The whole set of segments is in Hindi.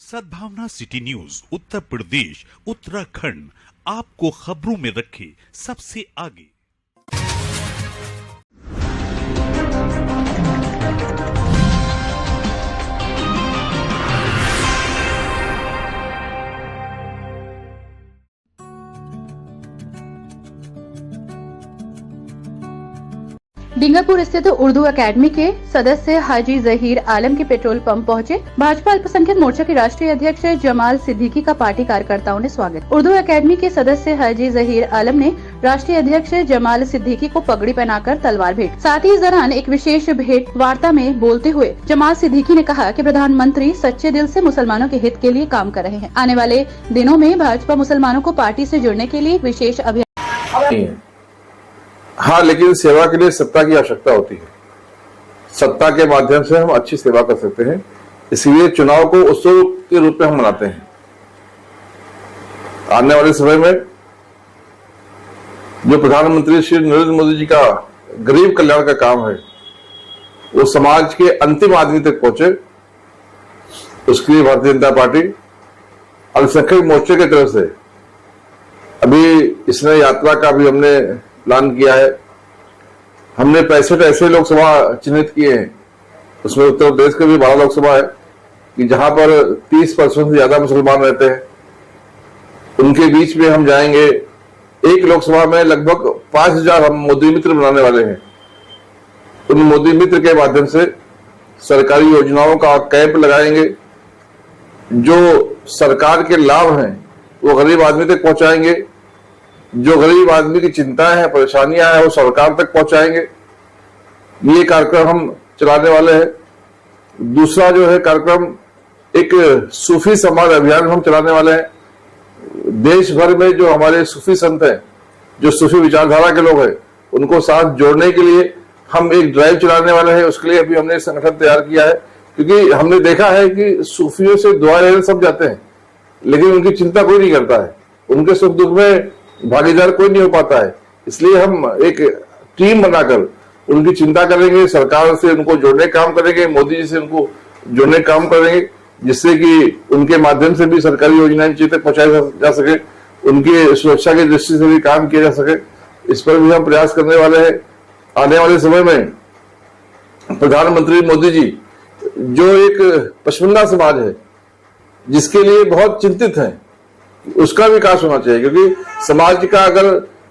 सद्भावना सिटी न्यूज उत्तर प्रदेश उत्तराखंड आपको खबरों में रखे सबसे आगे। डिंगापुर स्थित उर्दू एकेडमी के सदस्य हाजी जहीर आलम के पेट्रोल पंप पहुंचे। भाजपा अल्पसंख्यक मोर्चा के राष्ट्रीय अध्यक्ष जमाल सिद्दीकी का पार्टी कार्यकर्ताओं ने स्वागत। उर्दू एकेडमी के सदस्य हाजी जहीर आलम ने राष्ट्रीय अध्यक्ष जमाल सिद्दीकी को पगड़ी पहनाकर तलवार भेंट। साथ ही इस दौरान एक विशेष भेंट वार्ता में बोलते हुए जमाल सिद्दीकी ने कहा कि प्रधानमंत्री सच्चे दिल से मुसलमानों के हित के लिए काम कर रहे हैं। आने वाले दिनों में भाजपा मुसलमानों को पार्टी से जुड़ने के लिए विशेष अभियान। हाँ, लेकिन सेवा के लिए सत्ता की आवश्यकता होती है। सत्ता के माध्यम से हम अच्छी सेवा कर सकते हैं, इसलिए चुनाव को उत्सव के रूप में हम मनाते हैं। आने वाले समय में जो प्रधानमंत्री श्री नरेंद्र मोदी जी का गरीब कल्याण का काम है, वो समाज के अंतिम आदमी तक पहुंचे, उसके लिए भारतीय जनता पार्टी अल्पसंख्यक मोर्चे की तरफ से अभी इसमें यात्रा का भी हमने प्लान किया है। हमने 65 ऐसे लोकसभा चिन्हित किए हैं, उसमें उत्तर प्रदेश के भी 12 लोकसभा है कि जहां पर 30% से ज्यादा मुसलमान रहते हैं। उनके बीच में हम जाएंगे। एक लोकसभा में लगभग 5000 हम मोदी मित्र बनाने वाले हैं। उन मोदी मित्र के माध्यम से सरकारी योजनाओं का कैंप लगाएंगे। जो सरकार के लाभ हैं वो गरीब आदमी तक पहुंचाएंगे। जो गरीब आदमी की चिंताएं हैं, परेशानियां हैं, वो सरकार तक पहुंचाएंगे। ये कार्यक्रम हम चलाने वाले हैं। दूसरा जो है कार्यक्रम, एक सूफी समाज अभियान हम चलाने वाले हैं। देश भर में जो हमारे सूफी संत हैं, जो सूफी विचारधारा के लोग हैं, उनको साथ जोड़ने के लिए हम एक ड्राइव चलाने वाले हैं। उसके लिए अभी हमने संगठन तैयार किया है, क्योंकि हमने देखा है कि सूफियों से दुआ लेने सब जाते हैं, लेकिन उनकी चिंता कोई नहीं करता है। उनके सुख दुख में भागीदार कोई नहीं हो पाता है। इसलिए हम एक टीम बनाकर उनकी चिंता करेंगे, सरकार से उनको जोड़ने का काम करेंगे, मोदी जी से उनको जोड़ने का काम करेंगे, जिससे कि उनके माध्यम से भी सरकारी योजनाएं तक पहुंचाई जा सके, उनकी सुरक्षा की दृष्टि से भी काम किया जा सके। इस पर भी हम प्रयास करने वाले हैं। आने वाले समय में प्रधानमंत्री मोदी जी जो एक पशमीना समाज है, जिसके लिए बहुत चिंतित है, उसका विकास होना चाहिए। क्योंकि समाज का अगर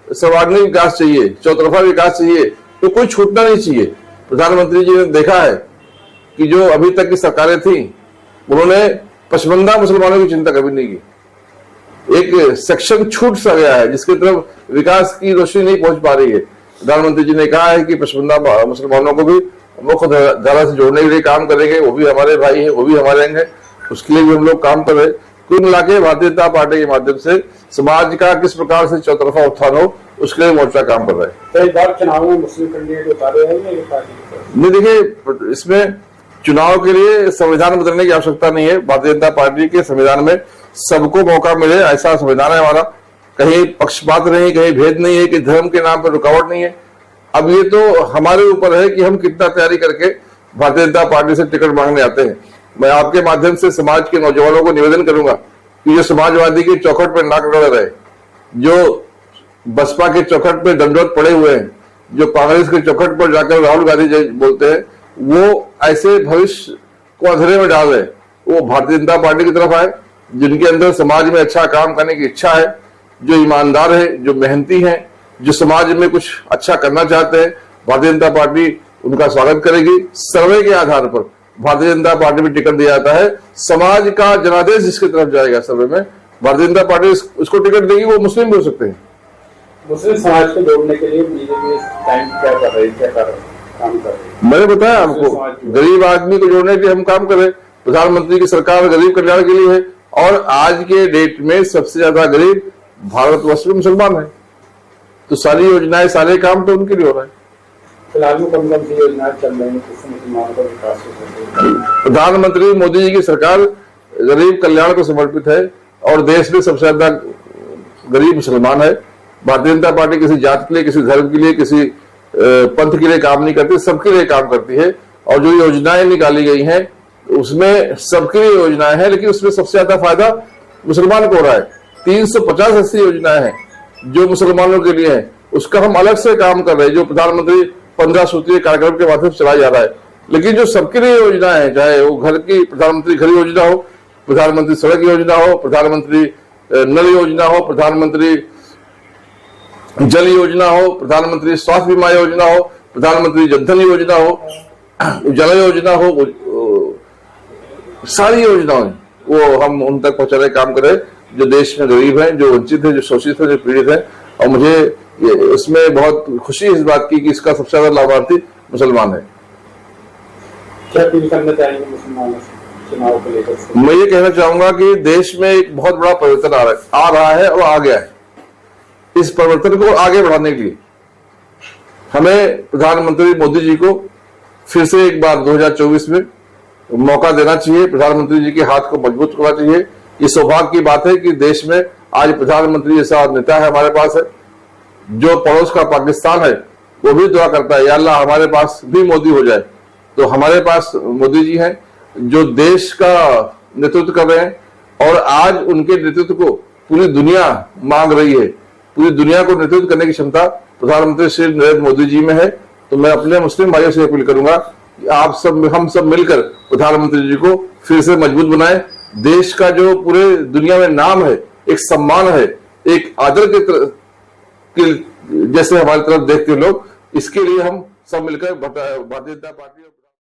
सर्वांगीण विकास चाहिए, चौतरफा विकास चाहिए, तो कोई छूटना नहीं चाहिए। प्रधानमंत्री जी ने देखा है कि जो अभी तक की सरकारें थी, उन्होंने पशमीना मुसलमानों की चिंता कभी नहीं की। एक सेक्शन छूट सा गया है, जिसकी तरफ विकास की रोशनी नहीं पहुंच पा रही है। प्रधानमंत्री जी ने कहा है कि पशमीना मुसलमानों को भी मुख्य धारा से जोड़ने के लिए काम करेंगे। वो भी हमारे भाई है, वो भी हमारे अंग है, उसके लिए भी हम लोग काम कर रहे हैं। कुल मिला के भारतीय जनता पार्टी के माध्यम से समाज का किस प्रकार से चौतरफा उत्थान हो, उसके लिए मोर्चा काम कर रहा है। तो इस बार चुनाव में मुस्लिम कैंडिडेट उतारे हैं ये पार्टी? नहीं, देखिए, इसमें चुनाव के लिए संविधान बदलने की आवश्यकता नहीं है। भारतीय जनता पार्टी के संविधान में सबको मौका मिले, ऐसा संविधान है हमारा। कहीं पक्षपात नहीं, कहीं भेद नहीं है, कि धर्म के नाम पर रुकावट नहीं है। अब ये तो हमारे ऊपर है कि हम कितना तैयारी करके भारतीय जनता पार्टी से टिकट मांगने आते हैं। मैं आपके माध्यम से समाज के नौजवानों को निवेदन करूंगा कि जो समाजवादी के चौखट पर नाक रगड़ रहे, जो बसपा के चौखट पर दंडवत पड़े हुए हैं, जो कांग्रेस के चौखट पर जाकर राहुल गांधी जी बोलते हैं, वो ऐसे भविष्य को अंधेरे में डाल रहे, वो भारतीय जनता पार्टी की तरफ आए। जिनके अंदर समाज में अच्छा काम करने की इच्छा है, जो ईमानदार है, जो मेहनती है, जो समाज में कुछ अच्छा करना चाहते हैं, भारतीय जनता पार्टी उनका स्वागत करेगी। सर्वे के आधार पर भारतीय जनता पार्टी में टिकट दिया जाता है। समाज का जनादेश जिसकी तरफ जाएगा सर्वे में, भारतीय जनता पार्टी उसको टिकट देगी। वो मुस्लिम भी हो सकते हैं। मुस्लिम समाज को जोड़ने के लिए बीजेपी इस टाइम क्या कर रही है, क्या काम कर रही है? मैंने बताया आपको, गरीब आदमी को जोड़ने के लिए हम काम कर रहे। प्रधानमंत्री की सरकार गरीब कल्याण के लिए है, और आज के डेट में सबसे ज्यादा गरीब भारतवर्ष में मुसलमान है। तो सारी योजनाएं, सारे काम तो उनके लिए हो रहा है। फिलहाल में कौन कौन सी योजनाएं चल रही है जिससे मुसलमानों का विकास हो सके? प्रधानमंत्री मोदी जी की सरकार गरीब कल्याण को समर्पित है, और देश में सबसे ज्यादा गरीब मुसलमान है। भारतीय जनता पार्टी किसी जात के लिए, किसी धर्म के लिए, किसी पंथ के लिए काम नहीं करती, सबके लिए काम करती है। और जो योजनाएं निकाली गई हैं उसमें सबके लिए योजनाएं हैं, लेकिन उसमें सबसे ज्यादा फायदा मुसलमान को हो रहा है। 350 ऐसी योजनाएं हैं जो मुसलमानों के लिए है, उसका हम अलग से काम कर रहे हैं, जो प्रधानमंत्री 15 सूत्रीय कार्यक्रम के माध्यम से चलाया जा रहा है। लेकिन जो सबके लिए योजनाएं हैं, चाहे वो घर की प्रधानमंत्री घर योजना हो, प्रधानमंत्री सड़क योजना हो, प्रधानमंत्री नल योजना हो, प्रधानमंत्री जल योजना हो, प्रधानमंत्री स्वास्थ्य बीमा योजना हो, प्रधानमंत्री जनधन योजना हो, उजाला योजना हो, सारी योजनाएं वो हम उन तक पहुंचाने का काम करें जो देश में गरीब हैं, जो वंचित है, जो शोषित है, जो पीड़ित है। और मुझे इसमें बहुत खुशी इस बात की कि इसका सबसे ज्यादा लाभार्थी मुसलमान है। क्या अपील करना चाहेंगे मुसलमानों से चुनाव को लेकर? मैं ये कहना चाहूंगा कि देश में एक बहुत बड़ा परिवर्तन आ रहा है और आ गया है। इस परिवर्तन को आगे बढ़ाने के लिए हमें प्रधानमंत्री मोदी जी को फिर से एक बार 2024 में मौका देना चाहिए। प्रधानमंत्री जी के हाथ को मजबूत करना चाहिए। ये सौभाग्य की बात है कि देश में आज प्रधानमंत्री जैसा नेता है हमारे पास है। जो पड़ोस का पाकिस्तान है वो भी दुआ करता है, या अल्लाह हमारे पास भी मोदी हो जाए। तो हमारे पास मोदी जी हैं जो देश का नेतृत्व कर रहे हैं, और आज उनके नेतृत्व को पूरी दुनिया मांग रही है। पूरी दुनिया को नेतृत्व करने की क्षमता प्रधानमंत्री श्री नरेंद्र मोदी जी में है। तो मैं अपने मुस्लिम भाइयों से अपील करूंगा कि हम सब मिलकर प्रधानमंत्री जी को फिर से मजबूत बनाएं। देश का जो पूरे दुनिया में नाम है, एक सम्मान है, एक आदर के जैसे हमारी तरफ देखते लोग, इसके लिए हम सब मिलकर भारतीय जनता पार्टी